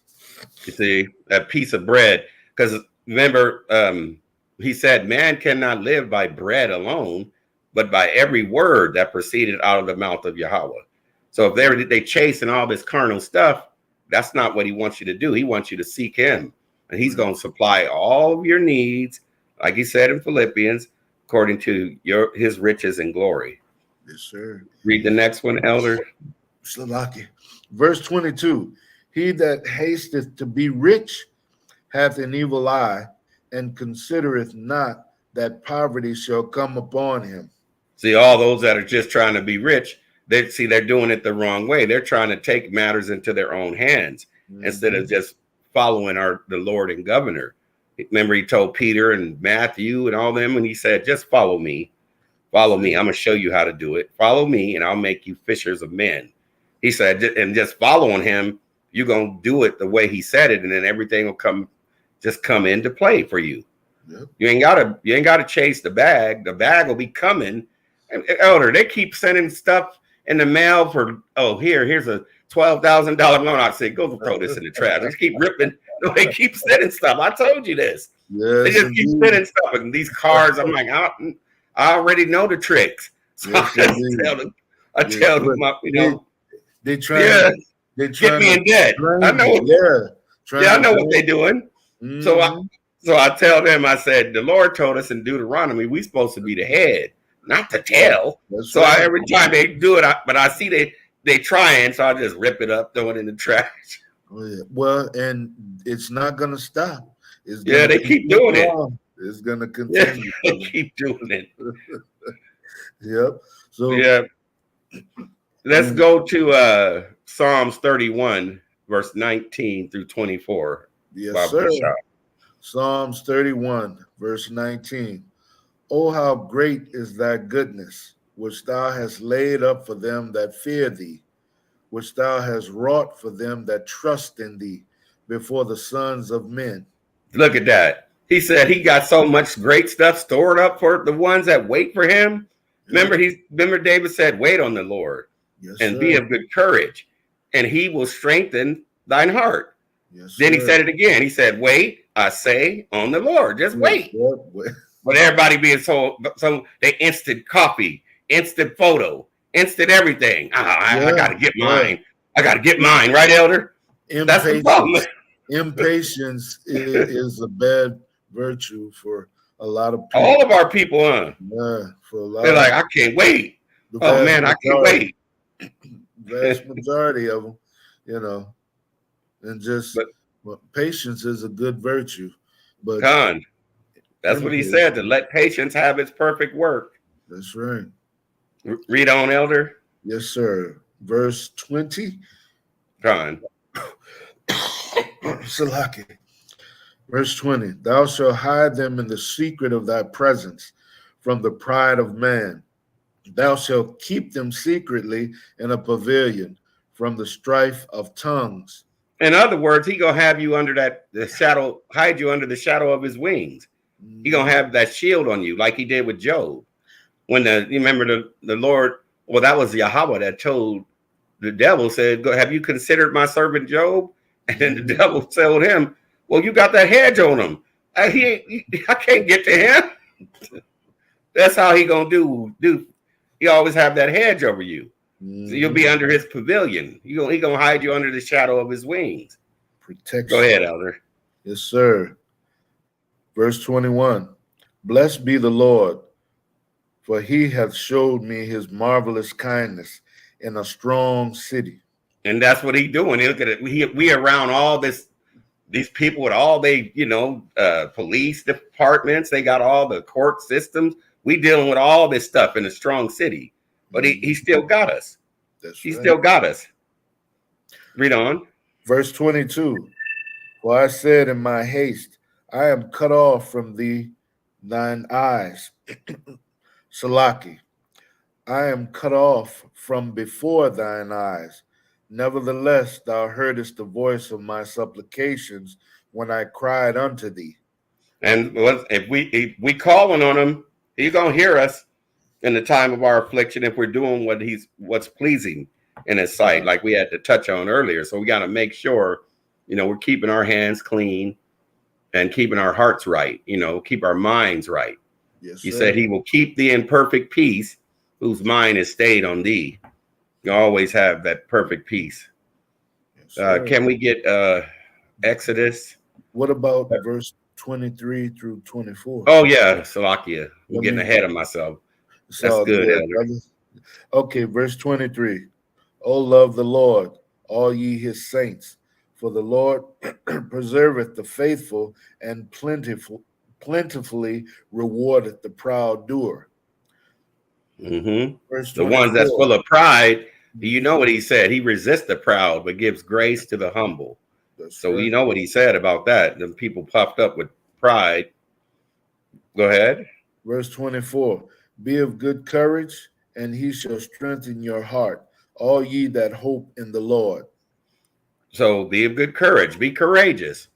You see, that piece of bread, because remember, he said, man cannot live by bread alone, but by every word that proceeded out of the mouth of Yahweh. So if they chasing all this carnal stuff, that's not what he wants you to do. He wants you to seek him, and he's going to supply all of your needs, like he said in Philippians, according to his riches and glory. Yes, sir. Read the next one, Elder. Slavaki. Verse 22. He that hasteth to be rich hath an evil eye, and considereth not that poverty shall come upon him. See, all those that are just trying to be rich, they're doing it the wrong way. They're trying to take matters into their own hands instead of just following the Lord and governor. Remember, he told Peter and Matthew and all them, and he said, just follow me. Follow me. I'm going to show you how to do it. Follow me, and I'll make you fishers of men. He said, and just following him, you're going to do it the way he said it, and then everything will come into play for you. Yep. You ain't got to chase the bag. The bag will be coming. And Elder, they keep sending stuff in the mail for, oh, here's a $12,000 loan. I said, go throw this in the trash. They just keep ripping. No, they keep sending stuff. I told you this. They Yes, just keep indeed. sending stuff. And these cards, I'm like, I already know the tricks. So Yes, I just indeed. tell them, you know, They trying yeah, to they get trying me to in debt. I drain know. you. Yeah. I know what they're doing. So Mhm. I tell them, I said, the Lord told us in Deuteronomy, we supposed to be the head, not the Yeah, tail. that's So right. every time they do it, but I see they trying, so I just rip it up, throw it in the trash. Oh, yeah. Well, and it's not gonna stop. It's Yeah, gonna they keep continue doing it. on. It's gonna Yeah, continue. they keep doing it. Yep. So Yeah. Let's and go to Psalms 31, verse 19 through 24. yes, Baba sir. Bashar. Psalms 31, verse 19. Oh, how great is thy goodness, which thou hast laid up for them that fear thee, which thou hast wrought for them that trust in thee before the sons of men. Look at that. He said he got so much great stuff stored up for the ones that wait for him. Yep. Remember David said, wait on the Lord Yes, and sir. be of good courage, and he will strengthen thine heart. Yes, Then he sir. said it again. He said, wait, I say, on the Lord. Just wait. Yep. But everybody being so they instant copy, instant photo, instant everything. I got to get mine. I got to get mine, right, Elder? That's the problem. Impatience is a bad virtue for a lot of people. All of our people, Yeah, for a lot. They're like, I can't wait. Oh man, I can't wait. Vast majority of them, you know, and just patience is a good virtue. But that's what he said, to let patience have its perfect work. That's right. Read on, Elder. Yes, sir. Verse 20. Salaki. Verse 20. Thou shalt hide them in the secret of thy presence from the pride of man. Thou shalt keep them secretly in a pavilion from the strife of tongues. In other words, he gonna have you under the shadow, hide you under the shadow of his wings. He gonna have that shield on you, like he did with Job. When you remember the Lord, well, that was Yahweh that told the devil, said, "Go, have you considered my servant Job?" And then the devil told him, "Well, you got that hedge on him. I can't get to him." That's how he gonna do. He always have that hedge over you. So you'll be under his pavilion. He gonna hide you under the shadow of his wings. Protection. Go ahead, Elder. Yes, sir. Verse 21. Blessed be the Lord, for he hath showed me his marvelous kindness in a strong city. And that's what he's doing. Look at it. We around all these people with all police departments. They got all the court systems. We dealing with all this stuff in a strong city. But he still got us. He still got us. Read on. Verse 22. For I said in my haste, I am cut off from thee, thine eyes. Salaki. I am cut off from before thine eyes. Nevertheless, thou heardest the voice of my supplications when I cried unto thee. And if we calling on him, he's gonna hear us in the time of our affliction if we're doing what's pleasing in his sight, like we had to touch on earlier. So we got to make sure, we're keeping our hands clean and keeping our hearts right, keep our minds right. Yes, he said he will keep thee in perfect peace whose mind is stayed on thee. You always have that perfect peace. Yes, can we get Exodus? What about verse 23 through 24? Oh yeah, Salakia. I'm getting ahead of myself. That's good, Elder. Okay, verse 23. Oh, love the Lord, all ye his saints, for the Lord preserveth the faithful and plentifully rewardeth the proud doer. Verse 24. The ones that's full of pride, you know what he said. He resists the proud, but gives grace to the humble. So right. You know what he said about that. The people puffed up with pride. Go ahead. Verse 24. Be of good courage, and he shall strengthen your heart, all ye that hope in the Lord. So be of good courage. Be courageous.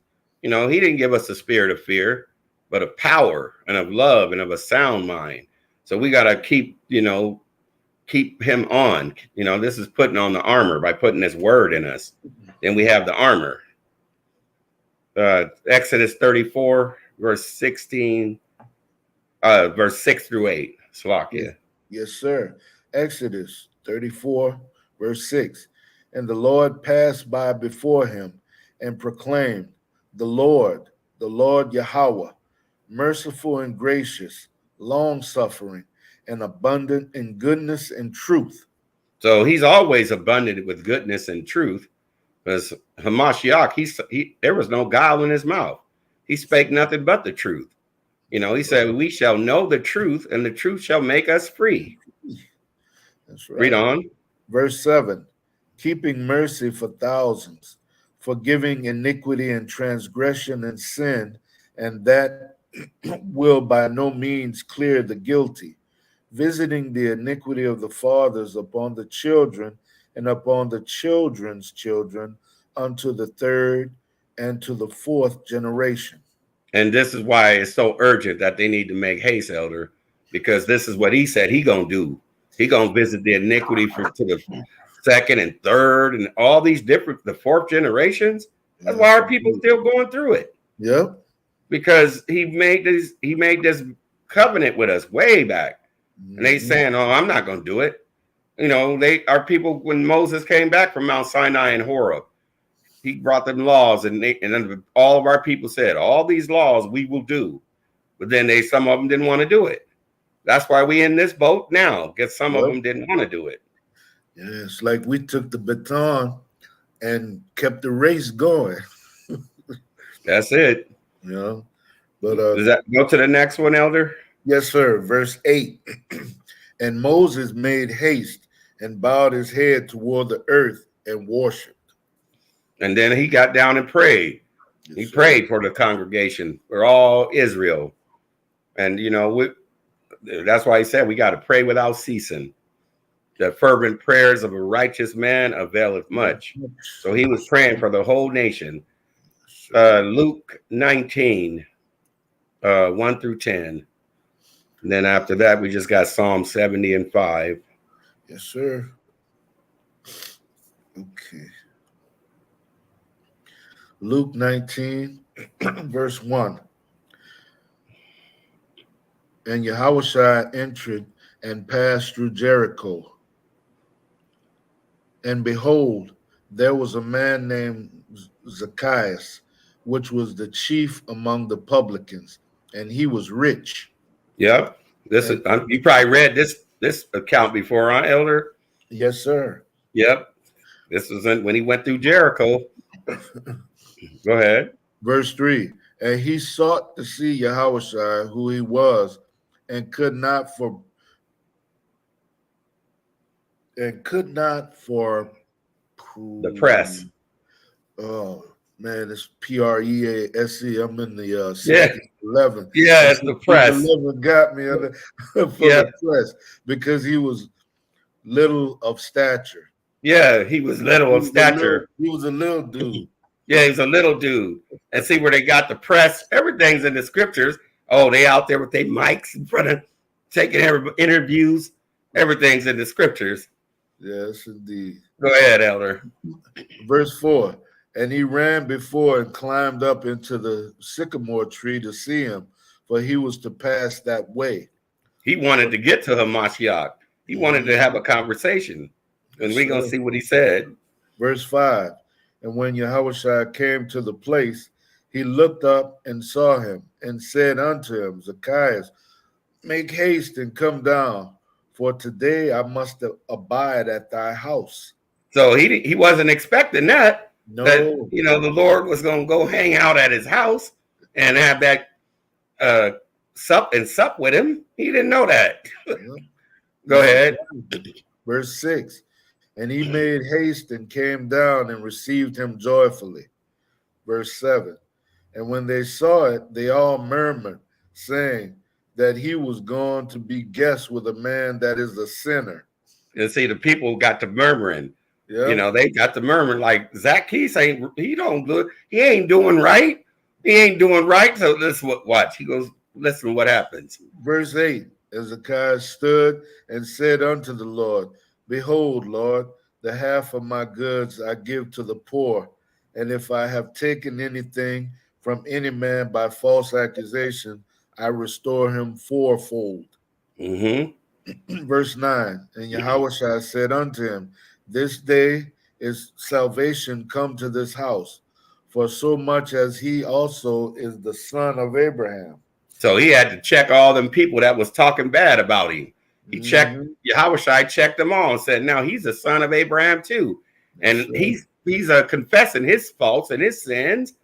He didn't give us a spirit of fear, but of power and of love and of a sound mind. So we got to keep keep him on. You know, this is putting on the armor by putting this word in us. Then we have the armor. Exodus 34, verse 16, verse 6 through 8. Slovakia. Yes, sir. Exodus 34, verse 6. And the Lord passed by before him and proclaimed, the Lord Yahweh, merciful and gracious, long-suffering, and abundant in goodness and truth. So he's always abundant with goodness and truth, because Hamashiach, there was no guile in his mouth. He spake nothing but the truth. You know, he said, we shall know the truth, and the truth shall make us free. That's right. Read on. Verse 7, keeping mercy for thousands, forgiving iniquity and transgression and sin, and that will by no means clear the guilty, visiting the iniquity of the fathers upon the children and upon the children's children unto the third and to the fourth generation. And this is why it's so urgent that they need to make haste, Elder, because this is what he said he gonna do. He gonna visit the iniquity to the second and third and all these different, the fourth generations. That's why our people still going through it. Yep. Because he made this covenant with us way back. And they saying, oh, I'm not gonna do it. You know, our people, when Moses came back from Mount Sinai and Horeb, he brought them laws, and then all of our people said, all these laws we will do. But then some of them didn't want to do it. That's why we in this boat now, because some of them didn't want to do it. Yeah, it's like we took the baton and kept the race going. That's it. You know, but does that go to the next one, Elder? Yes, sir. Verse 8. And Moses made haste and bowed his head toward the earth and worshiped. And then he got down and prayed. Yes, he prayed for the congregation, for all Israel. And, you know, that's why he said we got to pray without ceasing. The fervent prayers of a righteous man availeth much. So he was praying for the whole nation. Luke 19, 1 through 10. And then after that, we just got Psalm 70 and 5. Yes, sir. Okay. Luke 19, verse 1. And Yahushua entered and passed through Jericho. And behold, there was a man named Zacchaeus, which was the chief among the publicans, and he was rich. Yep. You probably read this account before, huh, Elder? Yes, sir. Yep. This was when he went through Jericho. Go ahead. Verse 3. And he sought to see Yahushua, who he was, and could not for the press. Oh man, it's PREASE. I'm in the 11. Yeah, it's the press. 11 got me for the press because he was little of stature. Yeah, he was little of stature. He was a little dude. Yeah, he's a little dude. And see where they got the press. Everything's in the scriptures. Oh, they out there with their mics in front of taking interviews. Everything's in the scriptures. Yes, indeed. Go ahead, Elder. Verse 4. And he ran before and climbed up into the sycamore tree to see him, for he was to pass that way. He wanted to get to Hamashiach. He wanted to have a conversation. And we're going to see what he said. Verse 5. And when Yahushua came to the place, he looked up and saw him and said unto him, Zacchaeus, make haste and come down, for today I must abide at thy house. So he wasn't expecting that. No. That, you know, the Lord was going to go hang out at his house and have that sup with him. He didn't know that. Go ahead. Verse 6. And he made haste and came down and received him joyfully. Verse 7. And when they saw it, they all murmured, saying that he was going to be guest with a man that is a sinner. And see, the people got to murmuring. Yep. You know, they got to murmur like Zacchaeus he ain't doing right. He ain't doing right. So let's watch. He goes, listen what happens. Verse 8. Hezekiah stood and said unto the Lord, Behold, Lord, the half of my goods I give to the poor, and if I have taken anything from any man by false accusation, I restore him fourfold. Verse 9, and Yahushua said unto him, This day is salvation come to this house, for so much as he also is the son of Abraham. So he had to check all them people that was talking bad about him. He checked, Yahushua checked them all and said, now he's a son of Abraham too. And he's confessing his faults and his sins.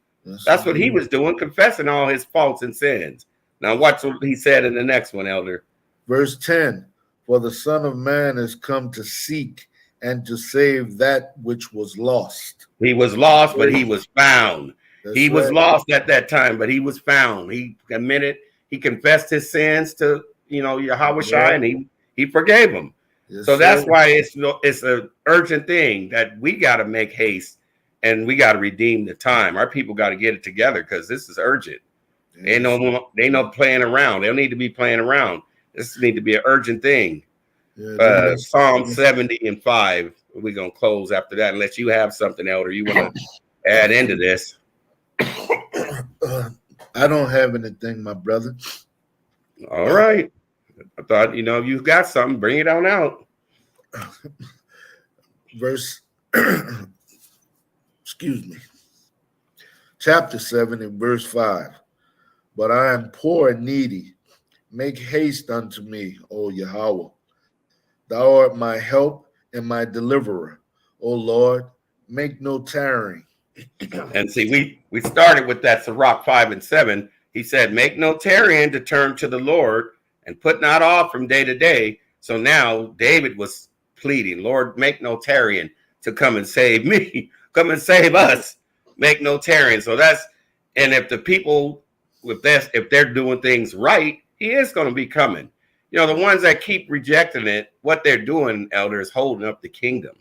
That's what he was doing, confessing all his faults and sins. Now watch what he said in the next one, Elder. Verse 10, for the Son of Man is come to seek and to save that which was lost. He was lost, but he was found. He was lost at that time, but he was found. He admitted, he confessed his sins to, Yahushua, and he forgave him. So that's why it's an urgent thing that we got to make haste and we got to redeem the time. Our people got to get it together because this is urgent. They no playing around. They don't need to be playing around. This need to be an urgent thing. Psalm 70 and 5. We're going to close after that unless you have something, Elder, you want to add into this. I don't have anything, my brother. All right. I thought, you've got something, bring it on out. Chapter 7 and verse 5. But I am poor and needy. Make haste unto me, O Yahweh. Thou art my help and my deliverer. O Lord, make no tarrying. And see, we started with that Sirach 5 and 7. He said, make no tarrying to turn to the Lord and put not off from day to day. So now David was pleading, Lord, make no tarrying to come and save me. Come and save us. Make no tarrying. So and if the people if they're doing things right, he is going to be coming. The ones that keep rejecting it, what they're doing, Elder, is holding up the kingdom.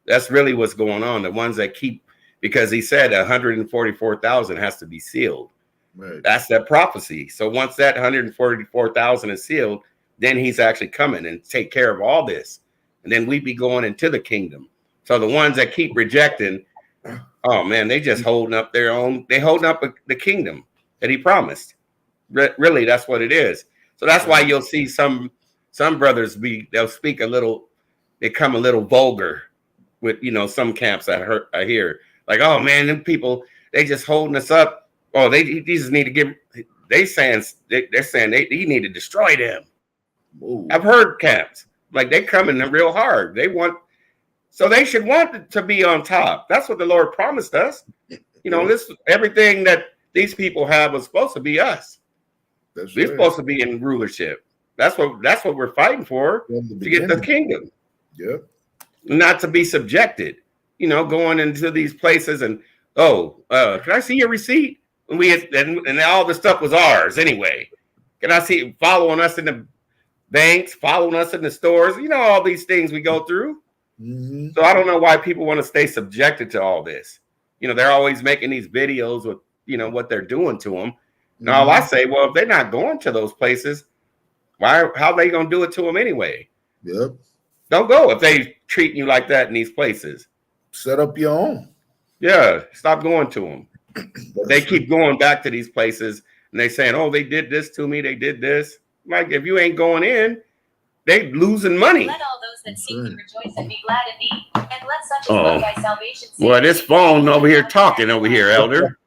That's really what's going on. The ones that keep, because he said 144,000 has to be sealed. Right. That's that prophecy. So once that 144,000 is sealed, then he's actually coming and take care of all this. And then we be going into the kingdom. So the ones that keep rejecting, oh man, they just holding up their own, they holding up the kingdom that he promised. Really, that's what it is. So that's why you'll see some brothers they'll speak they come a little vulgar with, some camps I hear. Like, oh man, them people, they just holding us up. Oh, they just need to give. They're saying they need to destroy them. Whoa. I've heard camps like they coming real hard. So they should want to be on top. That's what the Lord promised us. This everything that these people have was supposed to be us. We're supposed to be in rulership. That's what we're fighting for, to get the kingdom. Yeah, not to be subjected. Going into these places and can I see your receipt? And all the stuff was ours anyway. Can I see following us in the banks, following us in the stores? All these things we go through. Mm-hmm. So I don't know why people want to stay subjected to all this. They're always making these videos with, what they're doing to them. And all I say, well, if they're not going to those places, how are they going to do it to them anyway? Yep. Don't go if they treating you like that in these places. Set up your own. Yeah, stop going to them. They keep going back to these places and they saying, oh, they did this to me. They did this. Like, if you ain't going in, they losing money. Let all those that seek you rejoice and be glad in thee. And let such as love thy salvation. Well, this phone over here talking over here, Elder.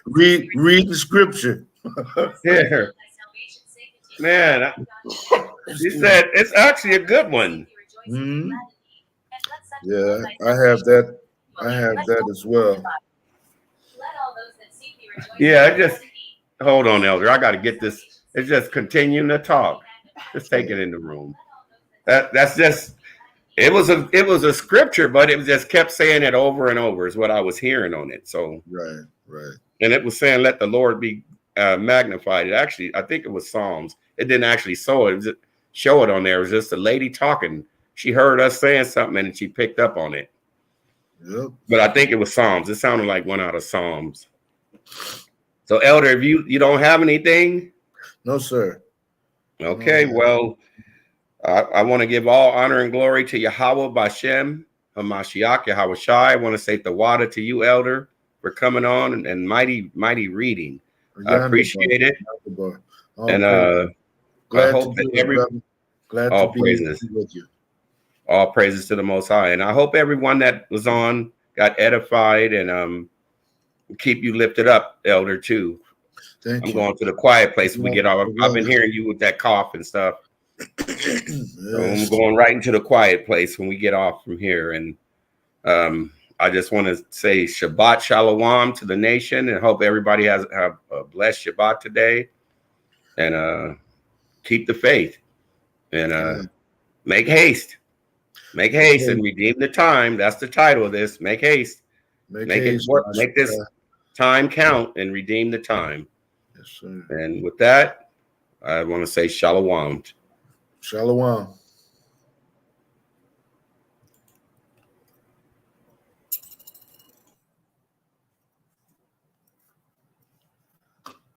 Reading scripture. Yeah. Man, she said it's actually a good one. Mm-hmm. Yeah, I have that. I have that as well. Yeah, hold on, Elder. I got to get this. It's just continuing to talk. Just take it in the room. That's just. It was a scripture, but it just kept saying it over and over. Is what I was hearing on it. So right. And it was saying, "Let the Lord be magnified." It actually, I think it was Psalms. It didn't actually show it on there. It was just a lady talking. She heard us saying something and she picked up on it. Yep. But I think it was Psalms. It sounded like one out of Psalms. So, Elder, if you don't have anything? No, sir. Okay, well, I want to give all honor and glory to Yahweh Bashem, Hamashiach, Yahweh Shai. I want to say Tawada to you, Elder, for coming on and mighty reading. I appreciate it. And I hope that all praises with you. All praises to the Most High. And I hope everyone that was on got edified, and keep you lifted up, Elder, too. Thank you. Going to the quiet place. We get off. I've been hearing you with that cough and stuff. Yes. So I'm going right into the quiet place when we get off from here. And I just want to say Shabbat Shalom to the nation, and hope everybody have a blessed Shabbat today. And keep the faith. And make haste. Make haste and redeem the time. That's the title of this. Make haste. Make it work. Make this time count and redeem the time. Yes, sir. And with that, I want to say Shalom. Shalom.